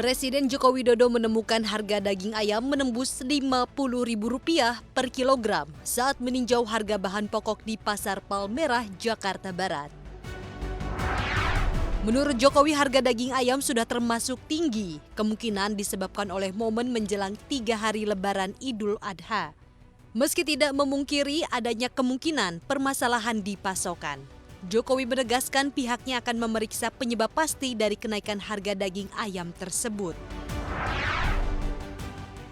Presiden Joko Widodo menemukan harga daging ayam menembus Rp50.000 per kilogram saat meninjau harga bahan pokok di Pasar Palmerah, Jakarta Barat. Menurut Jokowi, harga daging ayam sudah termasuk tinggi, kemungkinan disebabkan oleh momen menjelang 3 hari Lebaran Idul Adha. Meski tidak memungkiri adanya kemungkinan permasalahan di pasokan, Jokowi menegaskan pihaknya akan memeriksa penyebab pasti dari kenaikan harga daging ayam tersebut.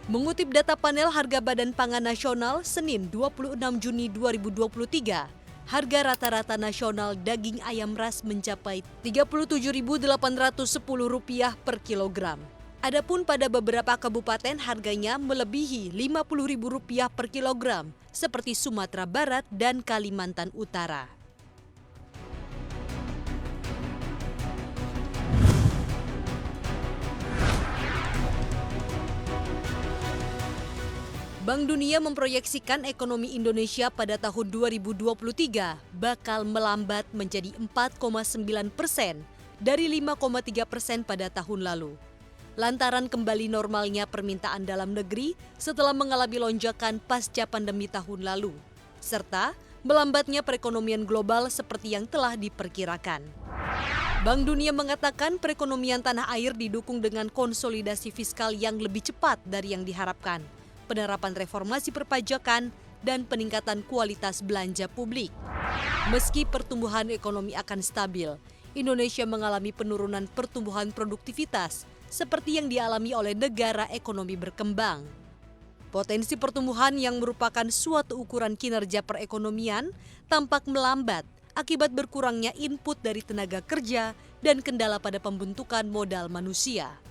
Mengutip data panel harga Badan Pangan Nasional Senin 26 Juni 2023, harga rata-rata nasional daging ayam ras mencapai Rp37.810 per kilogram. Adapun pada beberapa kabupaten harganya melebihi Rp50.000 per kilogram, seperti Sumatera Barat dan Kalimantan Utara. Bank Dunia memproyeksikan ekonomi Indonesia pada tahun 2023 bakal melambat menjadi 4,9% dari 5,3% pada tahun lalu. Lantaran kembali normalnya permintaan dalam negeri setelah mengalami lonjakan pasca pandemi tahun lalu, serta melambatnya perekonomian global seperti yang telah diperkirakan. Bank Dunia mengatakan perekonomian tanah air didukung dengan konsolidasi fiskal yang lebih cepat dari yang diharapkan, penerapan reformasi perpajakan, dan peningkatan kualitas belanja publik. Meski pertumbuhan ekonomi akan stabil, Indonesia mengalami penurunan pertumbuhan produktivitas seperti yang dialami oleh negara ekonomi berkembang. Potensi pertumbuhan yang merupakan suatu ukuran kinerja perekonomian tampak melambat akibat berkurangnya input dari tenaga kerja dan kendala pada pembentukan modal manusia.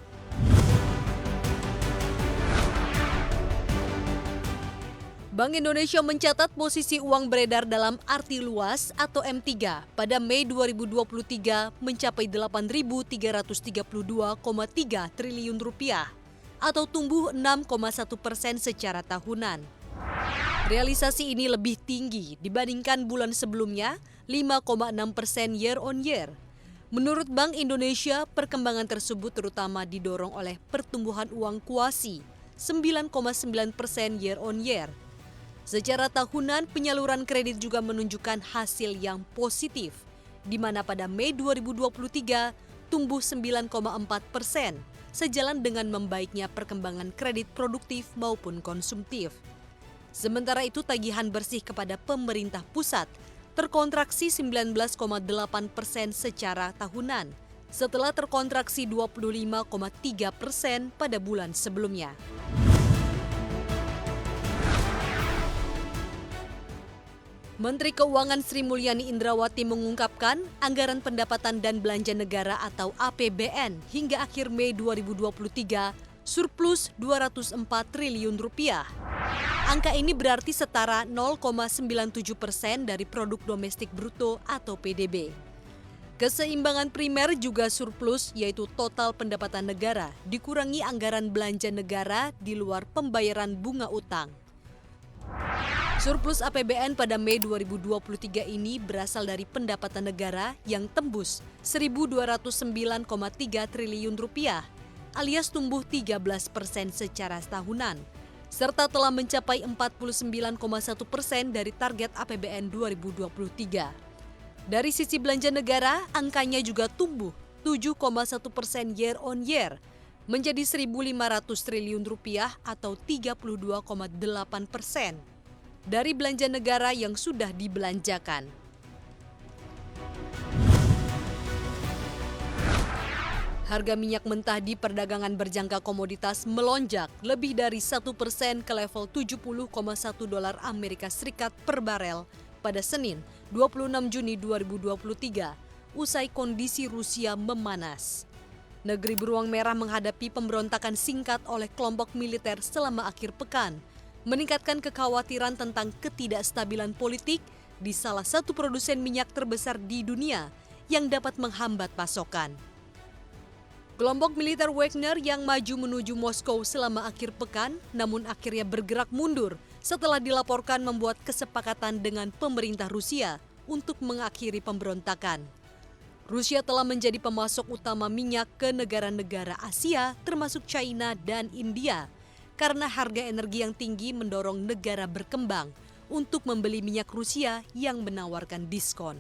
Bank Indonesia mencatat posisi uang beredar dalam arti luas atau M3 pada Mei 2023 mencapai Rp8.332,3 triliun atau tumbuh 6,1% secara tahunan. Realisasi ini lebih tinggi dibandingkan bulan sebelumnya, 5,6% year on year. Menurut Bank Indonesia, perkembangan tersebut terutama didorong oleh pertumbuhan uang kuasi, 9,9% year on year. Secara tahunan, penyaluran kredit juga menunjukkan hasil yang positif, di mana pada Mei 2023 tumbuh 9,4%, sejalan dengan membaiknya perkembangan kredit produktif maupun konsumtif. Sementara itu, tagihan bersih kepada pemerintah pusat terkontraksi 19,8% secara tahunan, setelah terkontraksi 25,3% pada bulan sebelumnya. Menteri Keuangan Sri Mulyani Indrawati mengungkapkan anggaran pendapatan dan belanja negara atau APBN hingga akhir Mei 2023 surplus Rp204 triliun. Angka ini berarti setara 0,97% dari produk domestik bruto atau PDB. Keseimbangan primer juga surplus, yaitu total pendapatan negara dikurangi anggaran belanja negara di luar pembayaran bunga utang. Surplus APBN pada Mei 2023 ini berasal dari pendapatan negara yang tembus Rp1.209,3 triliun, alias tumbuh 13% secara tahunan, serta telah mencapai 49,1% dari target APBN 2023. Dari sisi belanja negara, angkanya juga tumbuh 7,1% year on year, menjadi Rp1.500 triliun atau 32,8% dari belanja negara yang sudah dibelanjakan. Harga minyak mentah di perdagangan berjangka komoditas melonjak lebih dari 1% ke level $70,1 Amerika Serikat per barel pada Senin 26 Juni 2023 usai kondisi Rusia memanas. Negeri beruang merah menghadapi pemberontakan singkat oleh kelompok militer selama akhir pekan, meningkatkan kekhawatiran tentang ketidakstabilan politik di salah satu produsen minyak terbesar di dunia yang dapat menghambat pasokan. Kelompok militer Wagner yang maju menuju Moskow selama akhir pekan, namun akhirnya bergerak mundur setelah dilaporkan membuat kesepakatan dengan pemerintah Rusia untuk mengakhiri pemberontakan. Rusia telah menjadi pemasok utama minyak ke negara-negara Asia termasuk China dan India karena harga energi yang tinggi mendorong negara berkembang untuk membeli minyak Rusia yang menawarkan diskon.